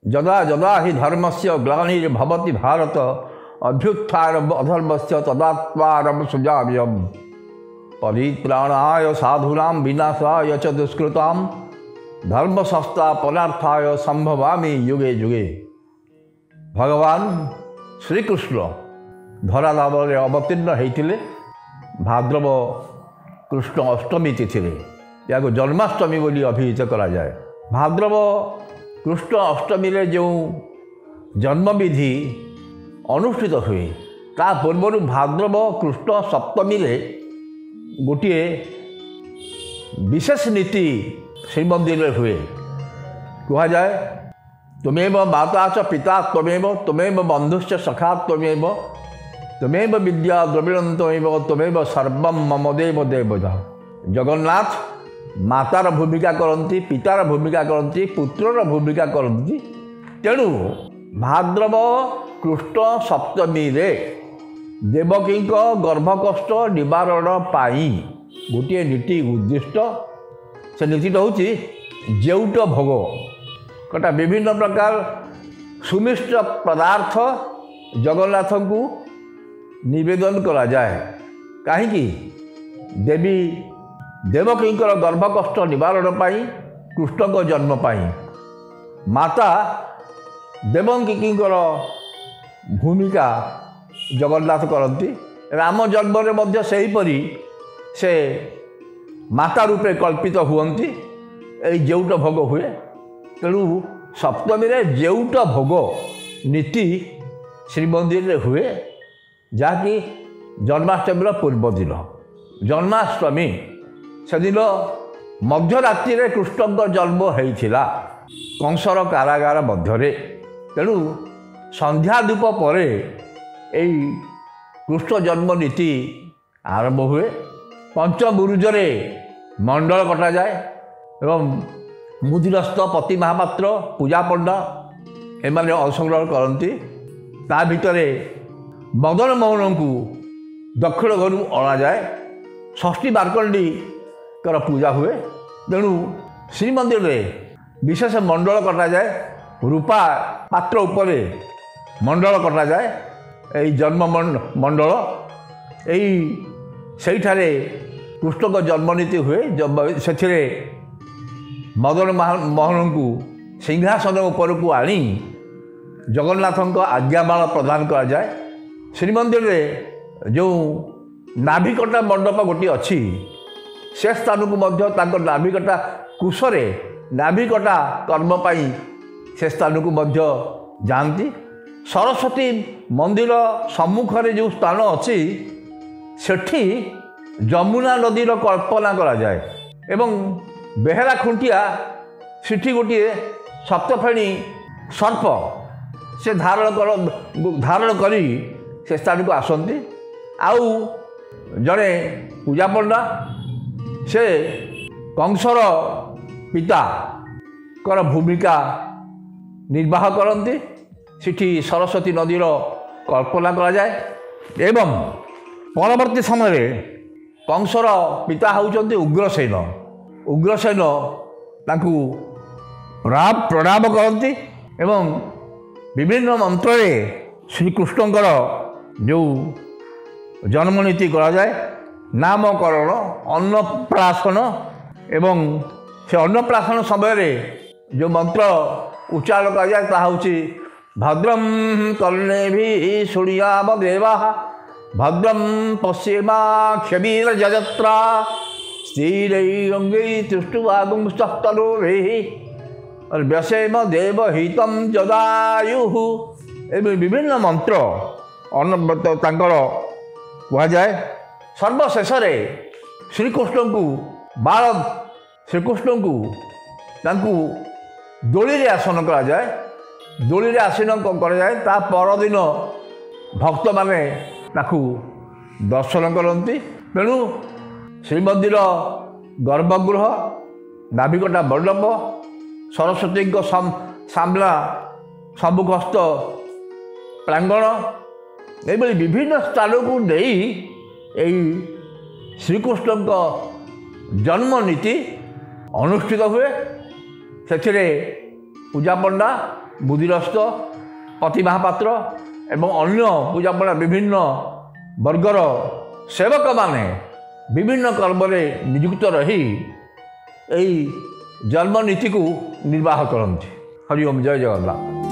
যদা যদা হি ধর্মস্য গ্লানির্ভবতি ভারত অভ্যুত্থানম অধর্মস্য তদাত্মানম সৃজাম্যহম পরিত্রাণায় সাধূনাং বিনাশায় চ দুষ্কৃতাম ধর্ম সংস্থাপনার্থায় সম্ভবামি যুগে যুগে। ভগবান শ্রীকৃষ্ণ ধরাধামରେ ଅବତୀର୍ଣ୍ଣ ହୋଇଥିଲେ ଭାଦ୍ରବ କୃଷ୍ଣ ଅଷ୍ଟମୀ ତିଥିରେ। ଏହାକୁ ଜନ୍ମାଷ୍ଟମୀ ବୋଲି ଅଭିହିତ କରାଯାଏ। ଭାଦ୍ରବ କୃଷ୍ଣ ଅଷ୍ଟମୀରେ ଯେଉଁ ଜନ୍ମବିଧି ଅନୁଷ୍ଠିତ ହୁଏ ତା ପୂର୍ବରୁ ଭାଦ୍ରବ କୃଷ୍ଣ ସପ୍ତମୀରେ ଗୋଟିଏ ବିଶେଷ ନୀତି ଶ୍ରୀମନ୍ଦିରରେ ହୁଏ। କୁହାଯାଏ ତୁମେବ ମାତା ଚ ପିତା ତ୍ୱମେବ ତୁମେବ ବନ୍ଧୁଶ୍ଚ ସଖା ତ୍ୱମେବ ତୁମେବ ବିଦ୍ୟା ଦ୍ରବିଣଂ ତ୍ୱମେବ ତୁମେବ ସର୍ବଂ ମମ ଦେବ ଦେବତା। ଜଗନ୍ନାଥ ମାତାର ଭୂମିକା କରନ୍ତି, ପିତାର ଭୂମିକା କରନ୍ତି, ପୁତ୍ରର ଭୂମିକା କରନ୍ତି। ତେଣୁ ଭାଦ୍ରବ କୃଷ୍ଣ ସପ୍ତମୀରେ ଦେବକୀଙ୍କ ଗର୍ଭକଷ୍ଟ ନିବାରଣ ପାଇଁ ଗୋଟିଏ ନୀତି ଉଦ୍ଦିଷ୍ଟ। ସେ ନୀତିଟା ହେଉଛି ଜେଉଟ ଭୋଗ। ଗୋଟା ବିଭିନ୍ନ ପ୍ରକାର ସୁମିଷ୍ଟ ପଦାର୍ଥ ଜଗନ୍ନାଥଙ୍କୁ ନିବେଦନ କରାଯାଏ। କାହିଁକି? ଦେବୀ ଦେବକୀଙ୍କର ଗର୍ଭକଷ୍ଟ ନିବାରଣ ପାଇଁ, କୃଷ୍ଣଙ୍କ ଜନ୍ମ ପାଇଁ। ମାତା ଦେବକୀଙ୍କର ଭୂମିକା ଜଗନ୍ନାଥ କରନ୍ତି। ରାମ ଜନ୍ମରେ ମଧ୍ୟ ସେହିପରି ସେ ମାତା ରୂପେ କଳ୍ପିତ ହୁଅନ୍ତି। ଏଇ ଜେଉଟ ଭୋଗ ହୁଏ। ତେଣୁ ସପ୍ତମୀରେ ଜେଉଟ ଭୋଗ ନୀତି ଶ୍ରୀମନ୍ଦିରରେ ହୁଏ, ଯାହାକି ଜନ୍ମାଷ୍ଟମୀର ପୂର୍ବଦିନ। ଜନ୍ମାଷ୍ଟମୀ ସେଦିନ ମଧ୍ୟରାତ୍ରିରେ କୃଷ୍ଣଙ୍କ ଜନ୍ମ ହୋଇଥିଲା କଂସର କାରାଗାର ମଧ୍ୟରେ। ତେଣୁ ସନ୍ଧ୍ୟା ଧୂପ ପରେ ଏଇ କୃଷ୍ଣ ଜନ୍ମ ନୀତି ଆରମ୍ଭ ହୁଏ। ପଞ୍ଚମୁରୁଜରେ ମଣ୍ଡଳ କଟାଯାଏ ଏବଂ ମୁଦିରସ୍ତ, ପତି ମହାପାତ୍ର, ପୂଜା ପଣ୍ଡା ଏମାନେ ଅଂଶଗ୍ରହଣ କରନ୍ତି। ତା ଭିତରେ ମଦନ ମୋହନଙ୍କୁ ଦକ୍ଷିଣ ଘରୁ ଅଣାଯାଏ। ଷଷ୍ଠୀ ମାର୍କଣ୍ଡୀଙ୍କର ପୂଜା ହୁଏ। ତେଣୁ ଶ୍ରୀମନ୍ଦିରରେ ବିଶେଷ ମଣ୍ଡଳ କଟାଯାଏ। ରୂପା ପାତ୍ର ଉପରେ ମଣ୍ଡଳ କଟାଯାଏ। ଏଇ ଜନ୍ମ ମଣ୍ଡଳ ସେଇଠାରେ କୃଷ୍ଣଙ୍କ ଜନ୍ମନୀତି ହୁଏ। ସେଥିରେ ମଦନ ମୋହନଙ୍କୁ ସିଂହାସନ ଉପରକୁ ଆଣି ଜଗନ୍ନାଥଙ୍କ ଆଜ୍ଞାମାଳ ପ୍ରଦାନ କରାଯାଏ। ଶ୍ରୀମନ୍ଦିରରେ ଯେଉଁ ନାଭିକଟା ମଣ୍ଡପ ଗୋଟିଏ ଅଛି, ସେ ସ୍ଥାନକୁ ମଧ୍ୟ ତାଙ୍କ ନାଭିକଟା କୁଶରେ ନାଭିକଟା କର୍ମ ପାଇଁ ସେ ସ୍ଥାନକୁ ମଧ୍ୟ ଯାଆନ୍ତି। ସରସ୍ୱତୀ ମନ୍ଦିର ସମ୍ମୁଖରେ ଯେଉଁ ସ୍ଥାନ ଅଛି ସେଠି ଯମୁନା ନଦୀର କଳ୍ପନା କରାଯାଏ ଏବଂ ବେହେରା ଖୁଣ୍ଟିଆ ସେଠି ଗୋଟିଏ ସପ୍ତଫେଣୀ ସର୍ପ ସେ ଧାରଣ କରି ସେ ସ୍ଥାନକୁ ଆସନ୍ତି। ଆଉ ଜଣେ ପୂଜା ପଣ୍ଡା ସେ କଂସର ପିତାଙ୍କର ଭୂମିକା ନିର୍ବାହ କରନ୍ତି। ସେଠି ସରସ୍ୱତୀ ନଦୀର କଳ୍ପନା କରାଯାଏ ଏବଂ ପରବର୍ତ୍ତୀ ସମୟରେ କଂସର ପିତା ହେଉଛନ୍ତି ଉଗ୍ରସେନ। ଉଗ୍ରସେନ ତାଙ୍କୁ ପ୍ରଣାମ କରନ୍ତି ଏବଂ ବିଭିନ୍ନ ମନ୍ତ୍ରରେ ଶ୍ରୀକୃଷ୍ଣଙ୍କର ଯେଉଁ ଜନ୍ମନୀତି କରାଯାଏ, ନାମକରଣ, ଅନ୍ନପ୍ରାଶନ ଏବଂ ସେ ଅନ୍ନପ୍ରାଶନ ସମୟରେ ଯେଉଁ ମନ୍ତ୍ର ଉଚ୍ଚାରଣ କରାଯାଏ ତାହା ହେଉଛି ଭଦ୍ରଂ କର୍ଣ୍ଣେଭିଃ ଶୃଣୁୟାମ ଦେବାଃ ଭଦ୍ରଂ ପଶ୍ୟେମାକ୍ଷଭିଃ ଯଜତ୍ରା ସ୍ଥିରୈରଙ୍ଗୈଃ ତୁଷ୍ଟୁବାଗୁଂସ୍ତନୁभिଃ ବ୍ୟସେମ ଦେବହିତଂ ଯଦାୟୁଃ। ଏଭଳି ବିଭିନ୍ନ ମନ୍ତ୍ର ତାଙ୍କର କୁହାଯାଏ। ସର୍ବଶେଷରେ ଶ୍ରୀକୃଷ୍ଣଙ୍କୁ ତାଙ୍କୁ ଦୋଳିରେ ଆସନ କରାଯାଏ। ଦୋଳିରେ ଆସନ କରାଯାଏ। ତା ପରଦିନ ଭକ୍ତମାନେ ତାକୁ ଦର୍ଶନ କରନ୍ତି। ତେଣୁ ଶ୍ରୀମନ୍ଦିର ଗର୍ଭଗୃହ, ନାଭିକଟା ମଣ୍ଡପ, ସରସ୍ୱତୀଙ୍କ ସାମ୍ନା ସମ୍ମୁଖସ୍ଥ ପ୍ରାଙ୍ଗଣ ଏଭଳି ବିଭିନ୍ନ ସ୍ଥାନକୁ ନେଇ ଏହି ଶ୍ରୀକୃଷ୍ଣଙ୍କ ଜନ୍ମ ନୀତି ଅନୁଷ୍ଠିତ ହୁଏ। ସେଥିରେ ପୂଜା ପଣ୍ଡା ବୁଦ୍ଧିରସ୍ତ ପତି ମହାପାତ୍ର ଏବଂ ଅନ୍ୟ ପୂଜାପଡ଼ା ବିଭିନ୍ନ ବର୍ଗର ସେବକମାନେ ବିଭିନ୍ନ କର୍ମରେ ନିଯୁକ୍ତ ରହି ଏହି ଜନ୍ମ ନୀତିକୁ ନିର୍ବାହ କରନ୍ତି। ହରି ଓମ୍, ଜୟ ଜଗନ୍ନାଥ।